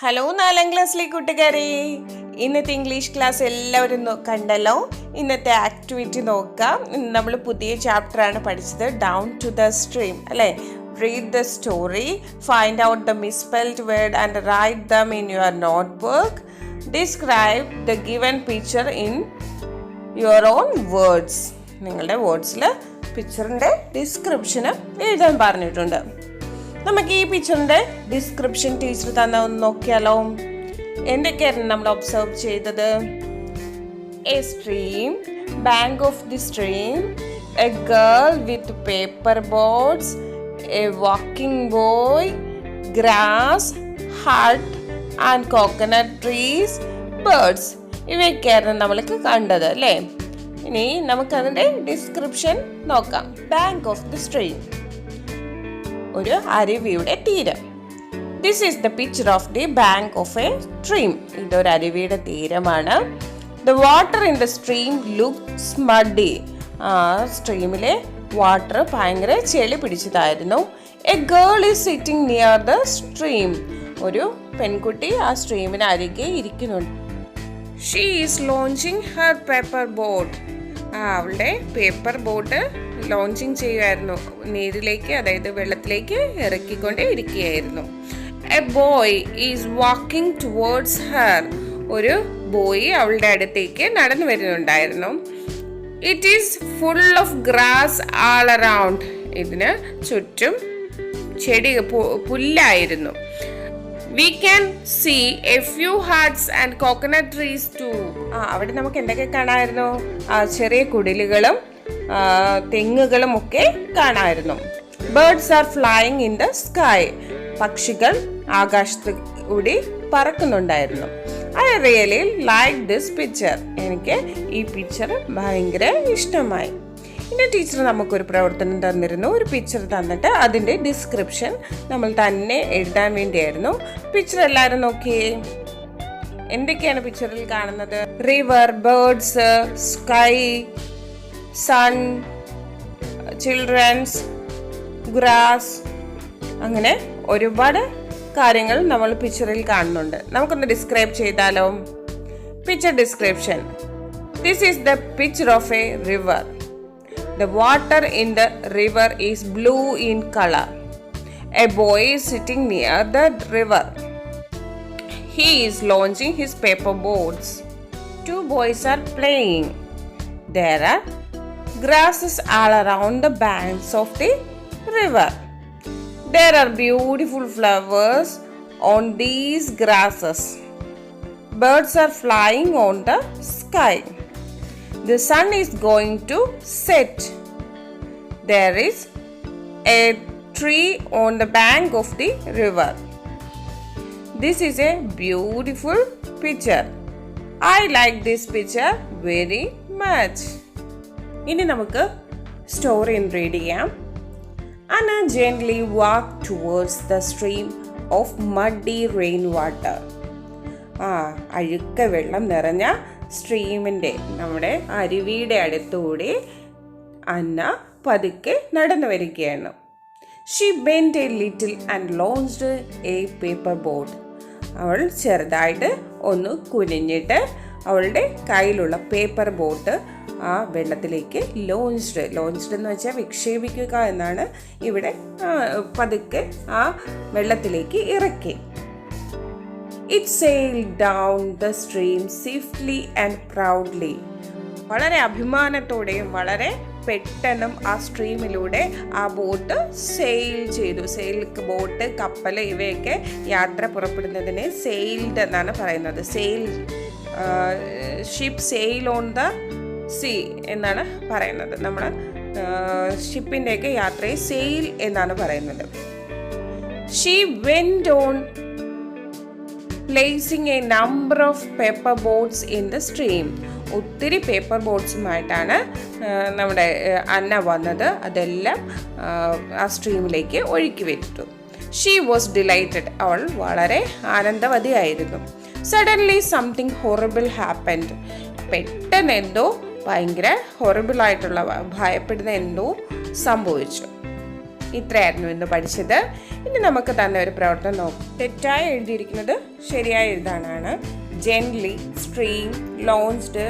Hello 4ാം ക്ലാസ്സിലെ കൂട്ടുകാരെ, ഇന്നത്തെ ഇംഗ്ലീഷ് ക്ലാസ് എല്ലാവരും കണ്ടല്ലോ. ഇന്നത്തെ ആക്ടിവിറ്റി നോക്കാം. നമ്മൾ പുതിയ ചാപ്റ്ററാണ് പഠിച്ചത്, ഡൗൺ ടു ദ സ്ട്രീം അല്ലേ. Read the story, find out the misspelled word and write them in your notebook. Describe the given picture in your own words. നിങ്ങളുടെ വേർഡ്സിൽ പിക്ചറിൻ്റെ ഡിസ്ക്രിപ്ഷന് എഴുതാൻ പറഞ്ഞിട്ടുണ്ട്. നമുക്ക് ഈ പിക്ചറിൻ്റെ ഡിസ്ക്രിപ്ഷൻ ടീച്ചർ തന്നെ ഒന്ന് നോക്കിയാലോ. എന്തൊക്കെയായിരുന്നു നമ്മൾ ഒബ്സർവ് ചെയ്തത്? A stream, bank of the stream, a girl with paper boats, a walking boy, grass, hut and coconut trees, birds. ഇവയൊക്കെയായിരുന്നു നമ്മൾക്ക് കണ്ടത് അല്ലേ. ഇനി നമുക്കതിൻ്റെ ഡിസ്ക്രിപ്ഷൻ നോക്കാം. ബാങ്ക് ഓഫ് ദി സ്ട്രീം, ഒരു അരുവിയുടെ തീരം. This is the picture of the bank of a stream. ഇതൊരു അരുവിയുടെ തീരമാണ്. The water in the stream looks muddy. ആ സ്ട്രീമിലെ വാട്ടർ ഭയങ്കര ചെളി പിടിച്ചതായിരുന്നു. A girl is sitting near the stream. ഒരു പെൺകുട്ടി ആ സ്ട്രീമിന് അരികെ ഇരിക്കുന്നുണ്ട്. She is launching her paper boat. അവളുടെ പേപ്പർ ബോട്ട് ലോഞ്ചിങ് ചെയ്യുമായിരുന്നു, നീരിലേക്ക്, അതായത് വെള്ളത്തിലേക്ക് ഇറക്കിക്കൊണ്ടേ ഇരിക്കുകയായിരുന്നു. A boy is walking towards her. ഒരു ബോയ് അവളുടെ അടുത്തേക്ക് നടന്നു വരുന്നുണ്ടായിരുന്നു. It is full of grass all around. ഇതിന് ചുറ്റും ചെടി പുല്ലായിരുന്നു. We can see a few huts and coconut trees too. അവിടെ നമുക്ക് എന്തൊക്കെ കാണാമായിരുന്നു? ചെറിയ കുടിലുകളും തെങ്ങുകളും ഒക്കെ കാണാമായിരുന്നു. Birds are flying in the sky. പക്ഷികൾ ആകാശത്ത് കൂടി പറക്കുന്നുണ്ടായിരുന്നു. I really like this picture. എനിക്ക് ഈ പിക്ചർ ഭയങ്കര ഇഷ്ടമായി. ഇനി ടീച്ചർ നമുക്കൊരു പ്രവർത്തനം തന്നിരുന്നു. ഒരു പിക്ചർ തന്നിട്ട് അതിൻ്റെ ഡിസ്ക്രിപ്ഷൻ നമ്മൾ തന്നെ എഴുതാൻ വേണ്ടിയായിരുന്നു. പിക്ചർ എല്ലാവരും നോക്കിയേ. എന്തൊക്കെയാണ് പിക്ചറിൽ കാണുന്നത്? River, birds, sky, sun, childrens, grass, അങ്ങനെ ഒരുപാട് കാര്യങ്ങൾ നമ്മൾ പിക്ചറിൽ കാണുന്നുണ്ട്. നമുക്കൊന്ന് ഡിസ്ക്രൈബ് ചെയ്താലോ. Picture description. This is the picture of a river. The water in the river is blue in color. A boy is sitting near the river. He is launching his paper boats. Two boys are playing. There are grasses all around the banks of the river. There are beautiful flowers on these grasses. Birds are flying on the sky. The sun is going to set. There is a tree on the bank of the river. This is a beautiful picture. I like this picture very much. ഇനി നമുക്ക് story read ചെയ്യാം. Anna gently walked towards the stream of muddy rainwater. അഴുക്ക വെള്ളം നിറഞ്ഞ സ്ട്രീമിൻ്റെ, നമ്മുടെ അരുവിയുടെ അടുത്തുകൂടി അന്ന പതുക്കെ നടന്നു വരികയാണ്. She bend A little and launched A paper boat. അവൾ ചെറുതായിട്ട് ഒന്ന് കുനിഞ്ഞിട്ട് അവളുടെ കയ്യിലുള്ള പേപ്പർ ബോട്ട് ആ വെള്ളത്തിലേക്ക് ലോഞ്ച്ഡ് എന്ന് വെച്ചാൽ വിക്ഷേപിക്കുക എന്നാണ്. ഇവിടെ പതുക്കെ ആ വെള്ളത്തിലേക്ക് ഇറക്കി. It sailed down the stream swiftly and proudly. വളരെ അഭിമാനത്തോടെയും വളരെ പെട്ടെന്നും ആ സ്ട്രീമിലൂടെ ആ ബോട്ട് സെയിൽ ചെയ്തു. ബോട്ട്, കപ്പൽ ഇവയൊക്കെ യാത്ര പുറപ്പെടുന്നതിനെ സെയിൽഡ് എന്നാണ് പറയുന്നത്. Ship sale on the sea എന്നാണ് പറയുന്നത്. നമ്മൾ ഷിപ്പിൻ്റെയൊക്കെ യാത്രയെ സെയിൽ എന്നാണ് പറയുന്നത്. She went on placing a number of paper boats in the stream. ഒത്തിരി പേപ്പർ ബോട്ട്സുമായിട്ടാണ് നമ്മുടെ അന്ന വന്നത്. അതെല്ലാം ആ സ്ട്രീമിലേക്ക് ഒഴുക്കി വിട്ടു. She was delighted. അവൾ വളരെ ആനന്ദവതിയായിരുന്നു. Suddenly something horrible happened. പെട്ടെന്ന് എന്തോ ഭയങ്കര ഹൊറിബിളായിട്ടുള്ള, ഭയപ്പെടുന്ന എന്തോ സംഭവിച്ചു. ഇത്രയായിരുന്നു ഇന്ന് പഠിച്ചത്. ഇനി നമുക്ക് തന്നെ ഒരു പ്രവർത്തനം നോക്കാം. തെറ്റായി എഴുതിയിരിക്കുന്നത് ശരിയായി എഴുതാനാണ്. ജെന്റ്ലി, സ്ട്രീം, ലോഞ്ച്ഡ്,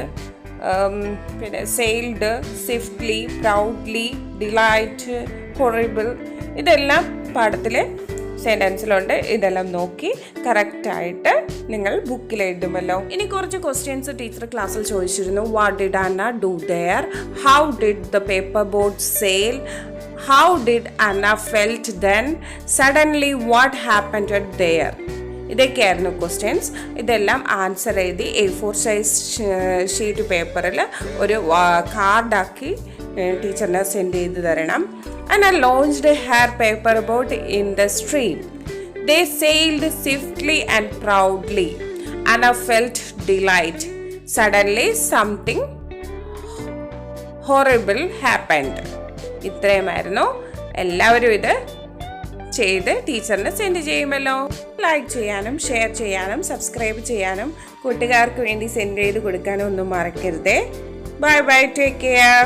പിന്നെ sailed, swiftly, proudly, delight, horrible, ഇതെല്ലാം പാഠത്തിലെ സെൻറ്റൻസിലുണ്ട്. ഇതെല്ലാം നോക്കി കറക്റ്റായിട്ട് നിങ്ങൾ ബുക്കിൽ എഴുതുമല്ലോ. ഇനി കുറച്ച് ക്വസ്റ്റ്യൻസ് ടീച്ചർ ക്ലാസ്സിൽ ചോദിച്ചിരുന്നു. What did Anna do there? How did the paper boat sail? How did Anna felt then? Suddenly what happened there? ഇതൊക്കെയായിരുന്നു ക്വസ്റ്റ്യൻസ്. ഇതെല്ലാം ആൻസർ എഴുതി A4 സൈസ് ഷീറ്റ് പേപ്പറിൽ ഒരു കാർഡാക്കി ടീച്ചറിനെ സെൻഡ് ചെയ്ത് തരണം. Anna launched her paper boat in the stream. They sailed swiftly and proudly. Anna felt delight. Suddenly something horrible happened. ഇത്രയുമായിരുന്നു. എല്ലാവരും ഇത് ചെയ്ത് ടീച്ചറിന് സെൻഡ് ചെയ്യുമല്ലോ. ലൈക്ക് ചെയ്യാനും ഷെയർ ചെയ്യാനും സബ്സ്ക്രൈബ് ചെയ്യാനും കൂട്ടുകാർക്ക് വേണ്ടി സെൻഡ് ചെയ്ത് കൊടുക്കാനും ഒന്നും മറക്കരുതേ. Bye bye, take care.